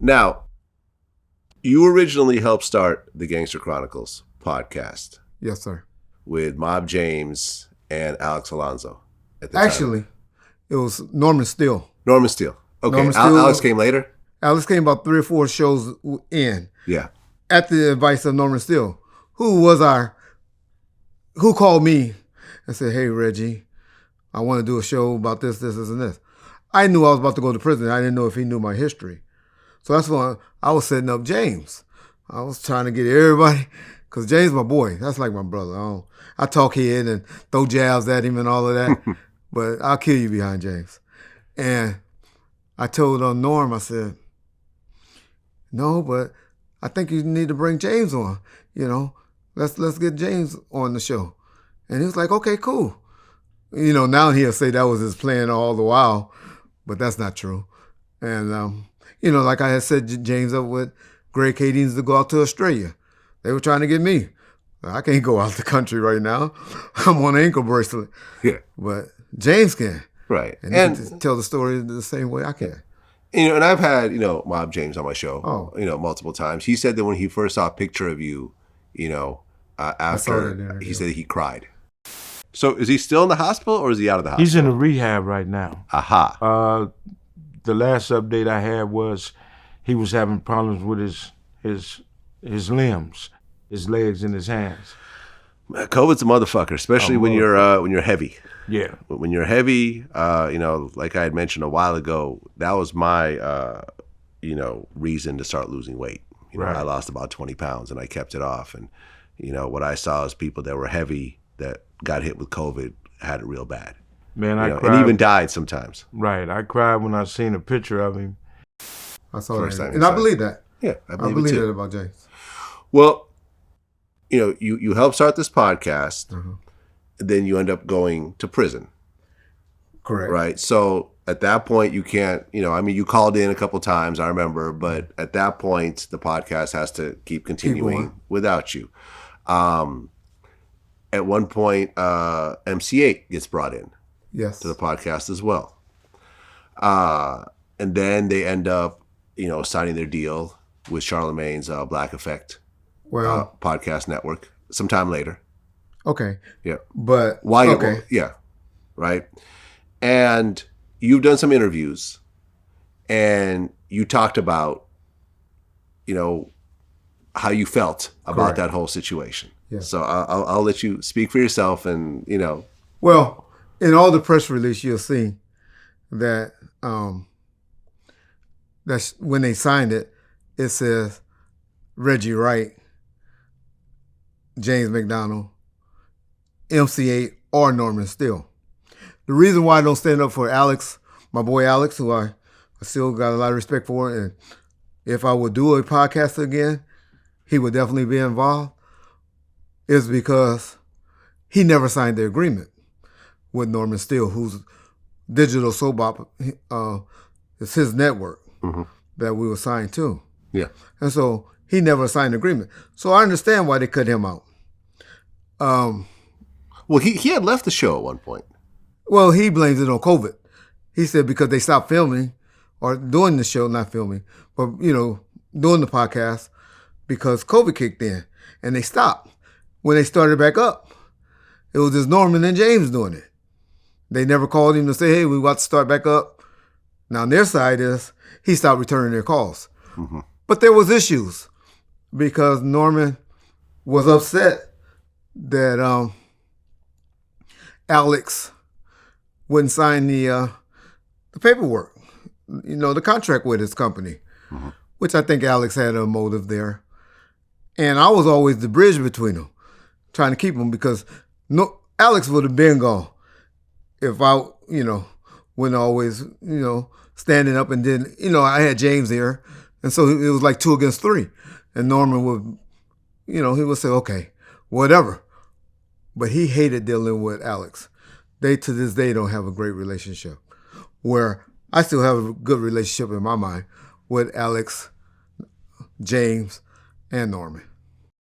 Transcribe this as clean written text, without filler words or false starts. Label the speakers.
Speaker 1: Now, you originally helped start the Gangster Chronicles podcast.
Speaker 2: Yes, sir.
Speaker 1: With Mob James and Alex Alonso at the
Speaker 2: Actually,
Speaker 1: time.
Speaker 2: It was Norman Steele.
Speaker 1: Norman Steele. Okay,
Speaker 2: Norman Steele,
Speaker 1: Alex came later?
Speaker 2: Alex came about 3 or 4 shows in.
Speaker 1: Yeah.
Speaker 2: At the advice of Norman Steele, who called me and said, hey, Reggie, I want to do a show about this, and this. I knew I was about to go to prison. I didn't know if he knew my history. So that's when I was setting up James. I was trying to get everybody, because James is my boy. That's like my brother. I talk head and throw jabs at him and all of that, but I'll kill you behind James. And I told Norm, I said, no, but I think you need to bring James on. Let's get James on the show. And he was like, okay, cool. Now he'll say that was his plan all the while, but that's not true. And, like I had set James up with Greg Cadines to go out to Australia. They were trying to get me. I can't go out the country right now. I'm on an ankle bracelet.
Speaker 1: Yeah.
Speaker 2: But James can.
Speaker 1: Right.
Speaker 2: And he can tell the story the same way I can.
Speaker 1: And I've had, Mob James on my show, multiple times. He said that when he first saw a picture of you, after, he said he cried. So is he still in the hospital or is he out of the hospital?
Speaker 3: He's in a rehab right now.
Speaker 1: Aha.
Speaker 3: The last update I had was he was having problems with his limbs, his legs and his hands.
Speaker 1: COVID's a motherfucker, especially when you're heavy.
Speaker 3: Yeah.
Speaker 1: When you're heavy, like I had mentioned a while ago, that was my, reason to start losing weight.
Speaker 3: Right.
Speaker 1: I lost about 20 pounds and I kept it off. And, what I saw is people that were heavy that got hit with COVID had it real bad.
Speaker 3: Man, I cried.
Speaker 1: And even died sometimes.
Speaker 3: Right. I cried when I seen a picture of him.
Speaker 2: I saw that. And I believe that.
Speaker 1: Yeah,
Speaker 2: I believe that about James.
Speaker 1: Well, you helped start this podcast, then you end up going to prison.
Speaker 2: Correct.
Speaker 1: Right? So at that point, you can't, you called in a couple times, I remember, but at that point, the podcast has to keep continuing without you. At one point, MC8 gets brought in to the podcast as well. And then they end up, signing their deal with Charlemagne's Black Effect podcast network sometime later.
Speaker 2: Okay.
Speaker 1: Yeah.
Speaker 2: But
Speaker 1: why?
Speaker 2: Okay.
Speaker 1: Yeah. Right. And you've done some interviews, and you talked about, how you felt about that whole situation. Yeah. So I'll let you speak for yourself, and
Speaker 2: Well, in all the press release, you'll see that that's when they signed it. It says Reggie Wright, James McDonald, MC8, or Norman Steele. The reason why I don't stand up for Alex, my boy Alex, who I still got a lot of respect for, and if I would do a podcast again, he would definitely be involved, is because he never signed the agreement with Norman Steele, whose digital soap opera, it's his network that we were signed to.
Speaker 1: Yeah.
Speaker 2: And so he never signed an agreement. So I understand why they cut him out.
Speaker 1: Well, he had left the show at one point.
Speaker 2: Well, he blames it on COVID. He said because they stopped filming or doing the show, not filming, but, doing the podcast because COVID kicked in and they stopped. When they started back up, it was just Norman and James doing it. They never called him to say, hey, we about to start back up. Now, on their side is he stopped returning their calls. Mm-hmm. But there was issues because Norman was upset that Alex wouldn't sign the paperwork, the contract with his company, which I think Alex had a motive there. And I was always the bridge between them, trying to keep them because Alex would have been gone if I, wouldn't always, standing up and then, I had James here. And so it was like 2 against 3. And Norman would, he would say, okay, whatever. But he hated dealing with Alex. They, to this day, don't have a great relationship. Where I still have a good relationship in my mind with Alex, James, and Norman.